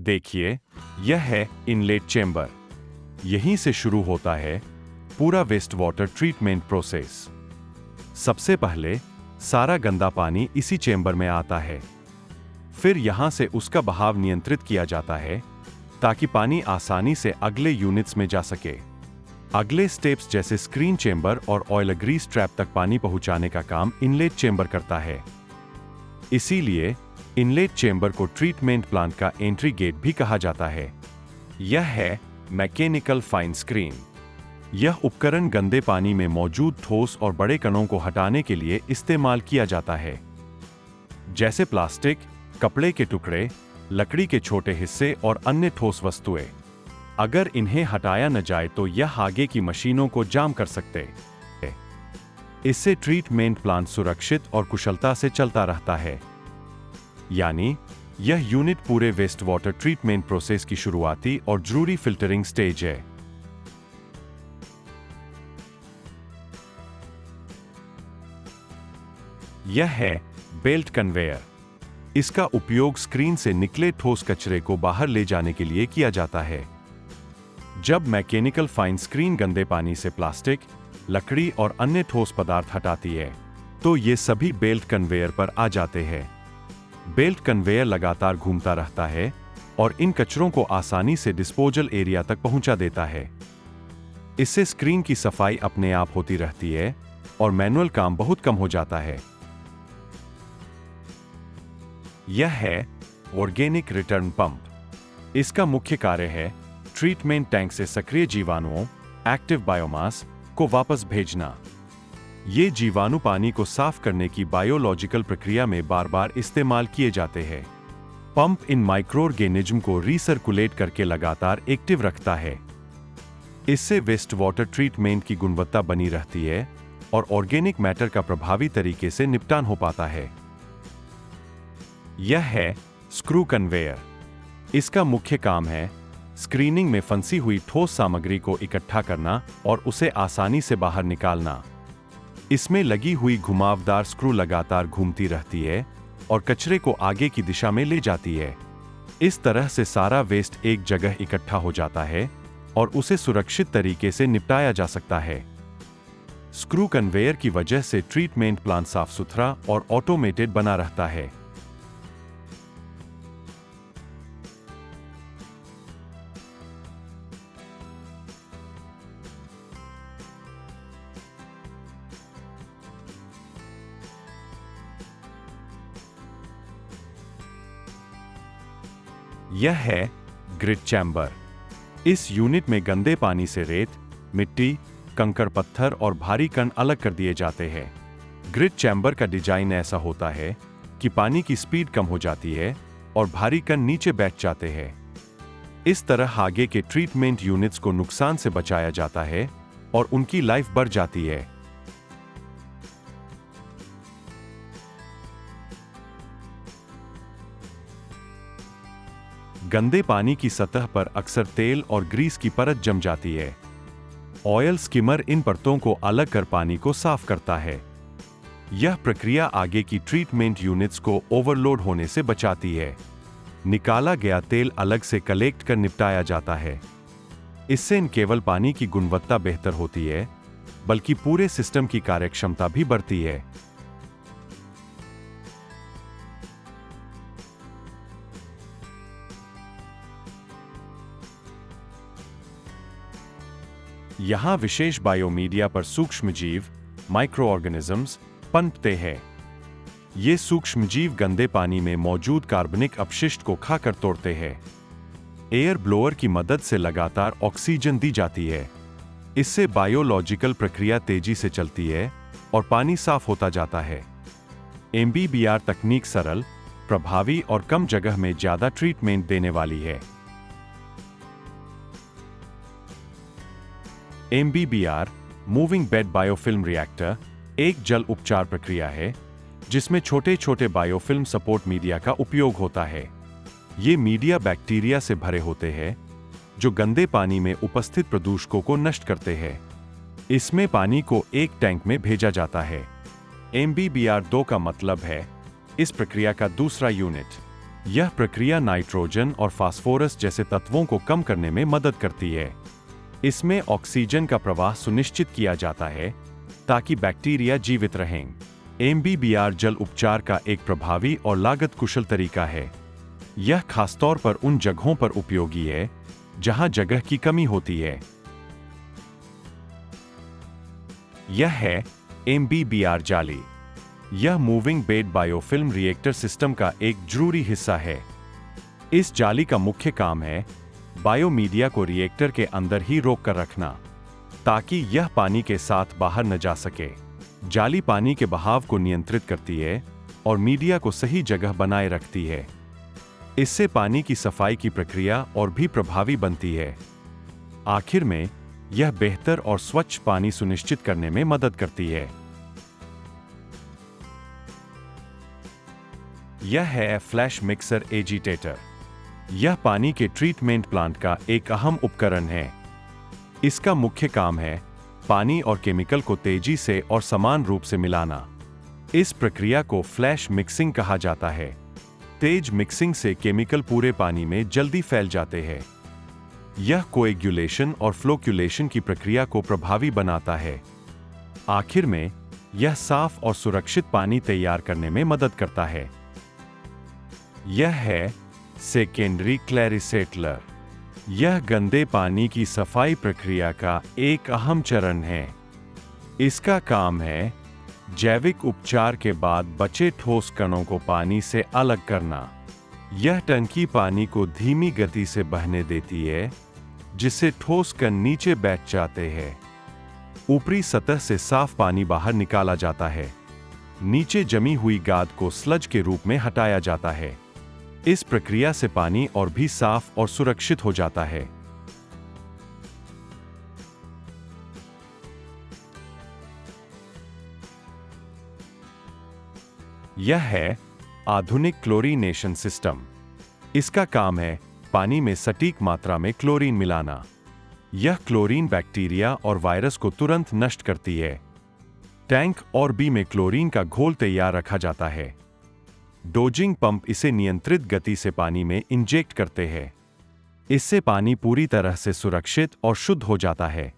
देखिए, यह है इनलेट चेंबर। यहीं से शुरू होता है पूरा वेस्ट वाटर ट्रीटमेंट प्रोसेस। सबसे पहले सारा गंदा पानी इसी चेंबर में आता है। फिर यहां से उसका बहाव नियंत्रित किया जाता है ताकि पानी आसानी से अगले यूनिट्स में जा सके। अगले स्टेप्स जैसे स्क्रीन चेंबर और ऑयल ग्रीस ट्रैप तक पानी पहुंचाने का काम इनलेट चेंबर करता है। इसीलिए इनलेट चेंबर को ट्रीटमेंट प्लांट का एंट्री गेट भी कहा जाता है। यह है मैकेनिकल फाइन स्क्रीन। यह उपकरण गंदे पानी में मौजूद ठोस और बड़े कणों को हटाने के लिए इस्तेमाल किया जाता है, जैसे प्लास्टिक, कपड़े के टुकड़े, लकड़ी के छोटे हिस्से और अन्य ठोस वस्तुएं। अगर इन्हें हटाया न जाए तो यह आगे की मशीनों को जाम कर सकते हैं। इससे ट्रीटमेंट प्लांट सुरक्षित और कुशलता से चलता रहता है। यानी यह यूनिट पूरे वेस्ट वाटर ट्रीटमेंट प्रोसेस की शुरुआती और जरूरी फिल्टरिंग स्टेज है। यह है बेल्ट कन्वेयर। इसका उपयोग स्क्रीन से निकले ठोस कचरे को बाहर ले जाने के लिए किया जाता है। जब मैकेनिकल फाइन स्क्रीन गंदे पानी से प्लास्टिक, लकड़ी और अन्य ठोस पदार्थ हटाती है, तो ये सभी बेल्ट कन्वेयर पर आ जाते हैं। बेल्ट कन्वेयर लगातार घूमता रहता है और इन कचरों को आसानी से डिस्पोजल एरिया तक पहुंचा देता है। इससे स्क्रीन की सफाई अपने आप होती रहती है और मैनुअल काम बहुत कम हो जाता है। यह है ऑर्गेनिक रिटर्न पंप। इसका मुख्य कार्य है ट्रीटमेंट टैंक से सक्रिय जीवाणुओं, एक्टिव बायोमास, को वापस भेजना। ये जीवाणु पानी को साफ करने की बायोलॉजिकल प्रक्रिया में बार बार इस्तेमाल किए जाते हैं। पंप इन माइक्रो ऑर्गेनिज्म को रीसर्कुलेट करके लगातार एक्टिव रखता है। इससे वेस्ट वाटर ट्रीटमेंट की गुणवत्ता बनी रहती है और ऑर्गेनिक मैटर का प्रभावी तरीके से निपटान हो पाता है। यह है स्क्रू कन्वेयर। इसका मुख्य काम है स्क्रीनिंग में फंसी हुई ठोस सामग्री को इकट्ठा करना और उसे आसानी से बाहर निकालना। इसमें लगी हुई घुमावदार स्क्रू लगातार घूमती रहती है और कचरे को आगे की दिशा में ले जाती है। इस तरह से सारा वेस्ट एक जगह इकट्ठा हो जाता है और उसे सुरक्षित तरीके से निपटाया जा सकता है। स्क्रू कन्वेयर की वजह से ट्रीटमेंट प्लांट साफ सुथरा और ऑटोमेटेड बना रहता है। यह है ग्रिड चैम्बर। इस यूनिट में गंदे पानी से रेत, मिट्टी, कंकड़ पत्थर और भारी कण अलग कर दिए जाते हैं। ग्रिड चैम्बर का डिजाइन ऐसा होता है कि पानी की स्पीड कम हो जाती है और भारी कण नीचे बैठ जाते हैं। इस तरह आगे के ट्रीटमेंट यूनिट्स को नुकसान से बचाया जाता है और उनकी लाइफ बढ़ जाती है। गंदे पानी की सतह पर अक्सर तेल और ग्रीस की परत जम जाती है। ऑयल स्किमर इन परतों को अलग कर पानी को साफ करता है। यह प्रक्रिया आगे की ट्रीटमेंट यूनिट्स को ओवरलोड होने से बचाती है। निकाला गया तेल अलग से कलेक्ट कर निपटाया जाता है। इससे न केवल पानी की गुणवत्ता बेहतर होती है, बल्कि पूरे सिस्टम की कार्यक्षमता भी बढ़ती है। यहाँ विशेष बायोमीडिया पर सूक्ष्मजीव, माइक्रो ऑर्गेनिजम्स, पनपते हैं। ये सूक्ष्मजीव गंदे पानी में मौजूद कार्बनिक अपशिष्ट को खाकर तोड़ते हैं। एयर ब्लोअर की मदद से लगातार ऑक्सीजन दी जाती है। इससे बायोलॉजिकल प्रक्रिया तेजी से चलती है और पानी साफ होता जाता है। MBBR तकनीक सरल, प्रभावी और कम जगह में ज्यादा ट्रीटमेंट देने वाली है। MBBR moving bed biofilm reactor एक जल उपचार प्रक्रिया है जिसमें छोटे छोटे बायोफिल्म सपोर्ट मीडिया का उपयोग होता है। ये मीडिया बैक्टीरिया से भरे होते हैं जो गंदे पानी में उपस्थित प्रदूषकों को नष्ट करते हैं। इसमें पानी को एक टैंक में भेजा जाता है। MBBR 2 का मतलब है इस प्रक्रिया का दूसरा यूनिट। यह प्रक्रिया नाइट्रोजन और फास्फोरस जैसे तत्वों को कम करने में मदद करती है। इसमें ऑक्सीजन का प्रवाह सुनिश्चित किया जाता है ताकि बैक्टीरिया जीवित रहें। एमबीबीआर जल उपचार का एक प्रभावी और लागत कुशल तरीका है। यह खासतौर पर उन जगहों पर उपयोगी है जहां जगह की कमी होती है। यह है एमबीबीआर जाली। यह moving bed biofilm reactor system का एक जरूरी हिस्सा है। इस जाली का मुख्य काम है बायोमीडिया को रिएक्टर के अंदर ही रोक कर रखना ताकि यह पानी के साथ बाहर न जा सके। जाली पानी के बहाव को नियंत्रित करती है और मीडिया को सही जगह बनाए रखती है। इससे पानी की सफाई की प्रक्रिया और भी प्रभावी बनती है। आखिर में यह बेहतर और स्वच्छ पानी सुनिश्चित करने में मदद करती है। यह है फ्लैश मिक्सर एजिटेटर। यह पानी के ट्रीटमेंट प्लांट का एक अहम उपकरण है। इसका मुख्य काम है पानी और केमिकल को तेजी से और समान रूप से मिलाना। इस प्रक्रिया को फ्लैश मिक्सिंग कहा जाता है। तेज मिक्सिंग से केमिकल पूरे पानी में जल्दी फैल जाते हैं। यह कोएगुलेशन और फ्लोक्यूलेशन की प्रक्रिया को प्रभावी बनाता है। आखिर में यह साफ और सुरक्षित पानी तैयार करने में मदद करता है। यह है सेकेंडरी क्लैरिसेटलर। यह गंदे पानी की सफाई प्रक्रिया का एक अहम चरण है। इसका काम है जैविक उपचार के बाद बचे ठोस कणों को पानी से अलग करना। यह टंकी पानी को धीमी गति से बहने देती है, जिससे ठोस कण नीचे बैठ जाते हैं। ऊपरी सतह से साफ पानी बाहर निकाला जाता है। नीचे जमी हुई गाद को स्लज के रूप में हटाया जाता है। इस प्रक्रिया से पानी और भी साफ और सुरक्षित हो जाता है। यह है आधुनिक क्लोरीनेशन सिस्टम। इसका काम है पानी में सटीक मात्रा में क्लोरीन मिलाना। यह क्लोरीन बैक्टीरिया और वायरस को तुरंत नष्ट करती है। टैंक और बी में क्लोरीन का घोल तैयार रखा जाता है। डोजिंग पंप इसे नियंत्रित गति से पानी में इंजेक्ट करते हैं। इससे पानी पूरी तरह से सुरक्षित और शुद्ध हो जाता है।